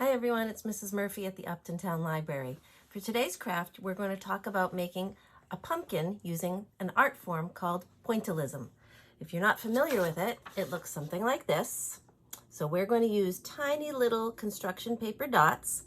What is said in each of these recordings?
Hi everyone, it's Mrs. Murphy at the Upton Town Library. For today's craft, we're going to talk about making a pumpkin using an art form called Pointillism. If you're not familiar with it, it looks something like this. So we're going to use tiny little construction paper dots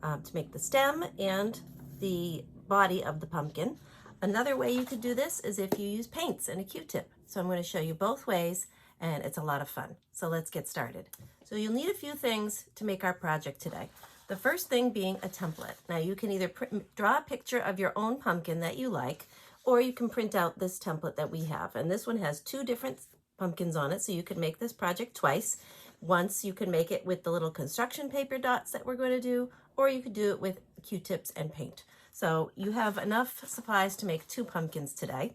to make the stem and the body of the pumpkin. Another way you could do this is if you use paints and a Q-tip. So I'm going to show you both ways, and it's a lot of fun. So let's get started. So you'll need a few things to make our project today. The first thing being a template. Now you can either draw a picture of your own pumpkin that you like, or you can print out this template that we have. And this one has two different pumpkins on it, so you can make this project twice. Once you can make it with the little construction paper dots that we're going to do, or you could do it with Q-tips and paint. So you have enough supplies to make two pumpkins today.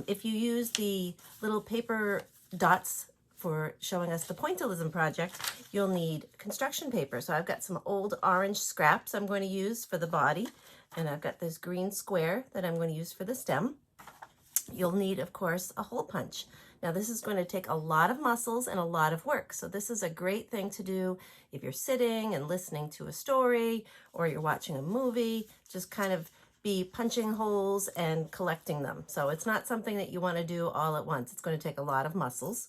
If you use the little paper dots for showing us the Pointillism project, you'll need construction paper. So I've got some old orange scraps I'm going to use for the body, and I've got this green square that I'm going to use for the stem. You'll need, of course, a hole punch. Now this is going to take a lot of muscles and a lot of work. So this is a great thing to do if you're sitting and listening to a story, or you're watching a movie. Just kind of be punching holes and collecting them. So it's not something that you want to do all at once. It's going to take a lot of muscles.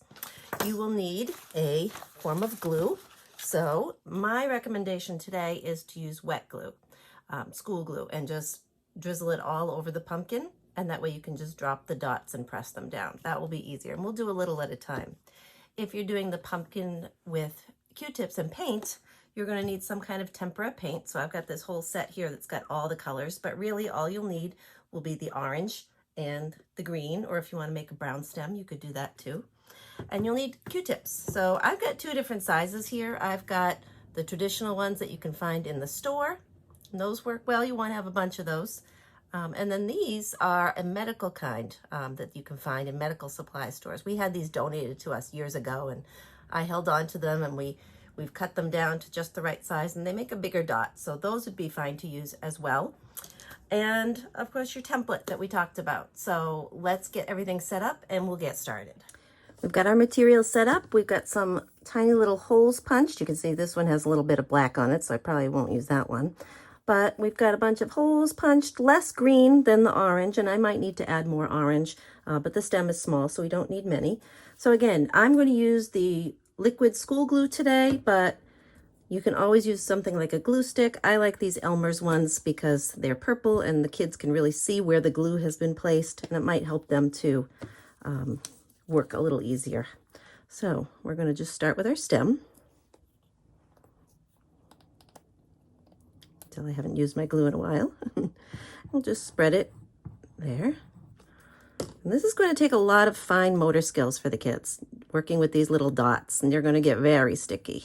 You will need a form of glue. So my recommendation today is to use wet glue, school glue, and just drizzle it all over the pumpkin. And that way you can just drop the dots and press them down. That will be easier. And we'll do a little at a time. If you're doing the pumpkin with Q-tips and paint, you're going to need some kind of tempera paint. So I've got this whole set here that's got all the colors, but really all you'll need will be the orange and the green, or if you want to make a brown stem, you could do that too. And you'll need Q-tips. So I've got two different sizes here. I've got the traditional ones that you can find in the store, and those work well. You want to have a bunch of those. And then these are a medical kind that you can find in medical supply stores. We had these donated to us years ago, and I held on to them, and we've cut them down to just the right size, and they make a bigger dot. So those would be fine to use as well. And of course your template that we talked about. So let's get everything set up and we'll get started. We've got our materials set up. We've got some tiny little holes punched. You can see this one has a little bit of black on it, so I probably won't use that one. But we've got a bunch of holes punched, less green than the orange, and I might need to add more orange, but the stem is small, so we don't need many. So again, I'm going to use the liquid school glue today, but you can always use something like a glue stick. I like these Elmer's ones because they're purple and the kids can really see where the glue has been placed, and it might help them to work a little easier. So we're going to just start with our stem. Until I haven't used my glue in a while. We'll just spread it there. And this is going to take a lot of fine motor skills for the kids, working with these little dots, and they're going to get very sticky.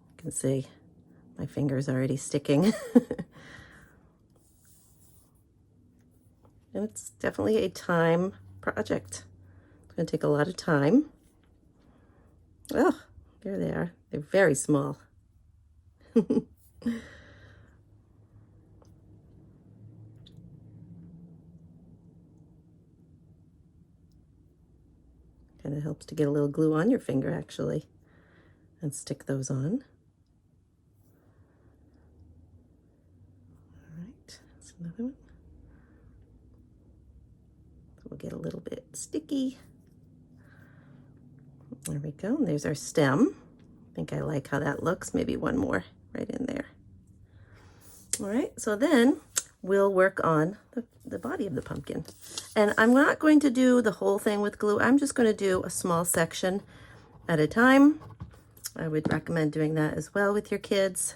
You can see my fingers already sticking. And it's definitely a time project. It's going to take a lot of time. Oh, there they are. They're very small. Kind of helps to get a little glue on your finger, actually, and stick those on. All right, that's another one. So we'll get a little bit sticky. There we go. And there's our stem. I think I like how that looks. Maybe one more right in there. All right, so then we'll work on the body of the pumpkin. And I'm not going to do the whole thing with glue. I'm just going to do a small section at a time. I would recommend doing that as well with your kids,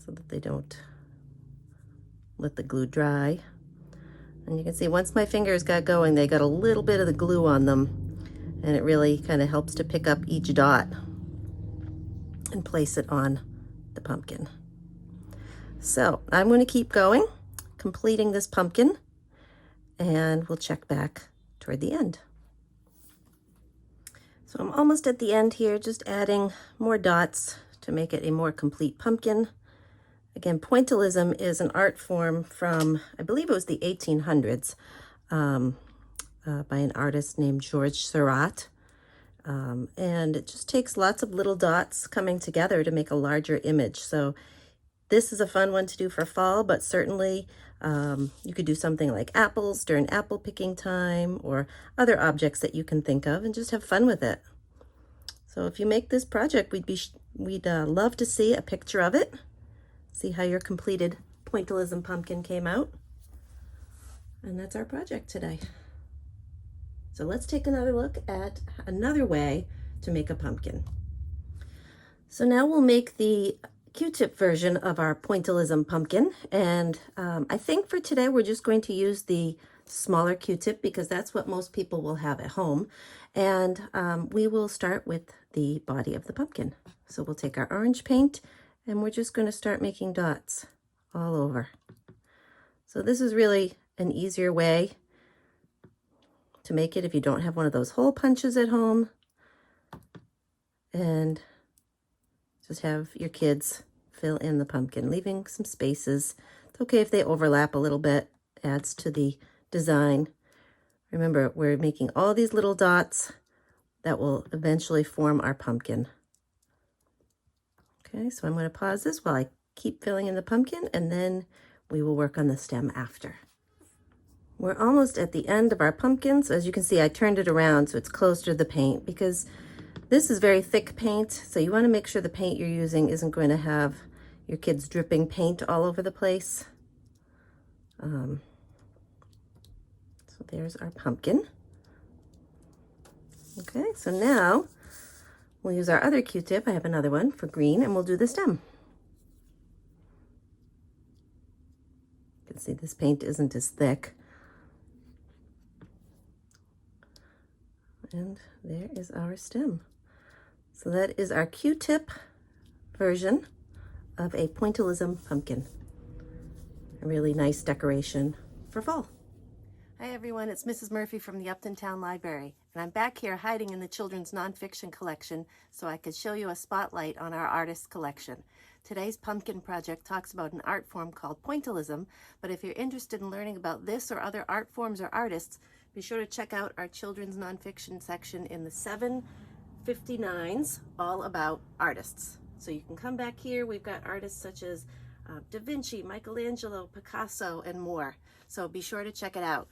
so that they don't let the glue dry. And you can see once my fingers got going, they got a little bit of the glue on them, and it really kind of helps to pick up each dot and place it on the pumpkin. So I'm going to keep going, completing this pumpkin, and we'll check back toward the end. So I'm almost at the end here, just adding more dots to make it a more complete pumpkin. Again, Pointillism is an art form from, I believe it was the 1800s, by an artist named George Seurat. And it just takes lots of little dots coming together to make a larger image. So this is a fun one to do for fall, but certainly you could do something like apples during apple picking time, or other objects that you can think of, and just have fun with it. So if you make this project, we'd love to see a picture of it, see how your completed Pointillism pumpkin came out. And that's our project today. So let's take another look at another way to make a pumpkin. So now we'll make the Q-tip version of our Pointillism pumpkin. And I think for today, we're just going to use the smaller Q-tip because that's what most people will have at home. And we will start with the body of the pumpkin. So we'll take our orange paint and we're just going to start making dots all over. So this is really an easier way to make it if you don't have one of those hole punches at home, and just have your kids fill in the pumpkin, leaving some spaces. It's okay if they overlap a little bit, adds to the design. Remember, we're making all these little dots that will eventually form our pumpkin. Okay, so I'm going to pause this while I keep filling in the pumpkin, and then we will work on the stem after. We're almost at the end of our pumpkin. So as you can see, I turned it around so it's closer to the paint because this is very thick paint. So you want to make sure the paint you're using isn't going to have your kids dripping paint all over the place. So there's our pumpkin. Okay, so now we'll use our other Q-tip. I have another one for green, and we'll do the stem. You can see this paint isn't as thick. And there is our stem. So that is our Q-tip version of a Pointillism pumpkin. A really nice decoration for fall. Hi everyone, it's Mrs. Murphy from the Upton Town Library, and I'm back here hiding in the children's nonfiction collection so I could show you a spotlight on our artist collection. Today's pumpkin project talks about an art form called Pointillism, but if you're interested in learning about this or other art forms or artists, be sure to check out our children's nonfiction section in the 759s, all about artists. So you can come back here. We've got artists such as Da Vinci, Michelangelo, Picasso, and more. So be sure to check it out.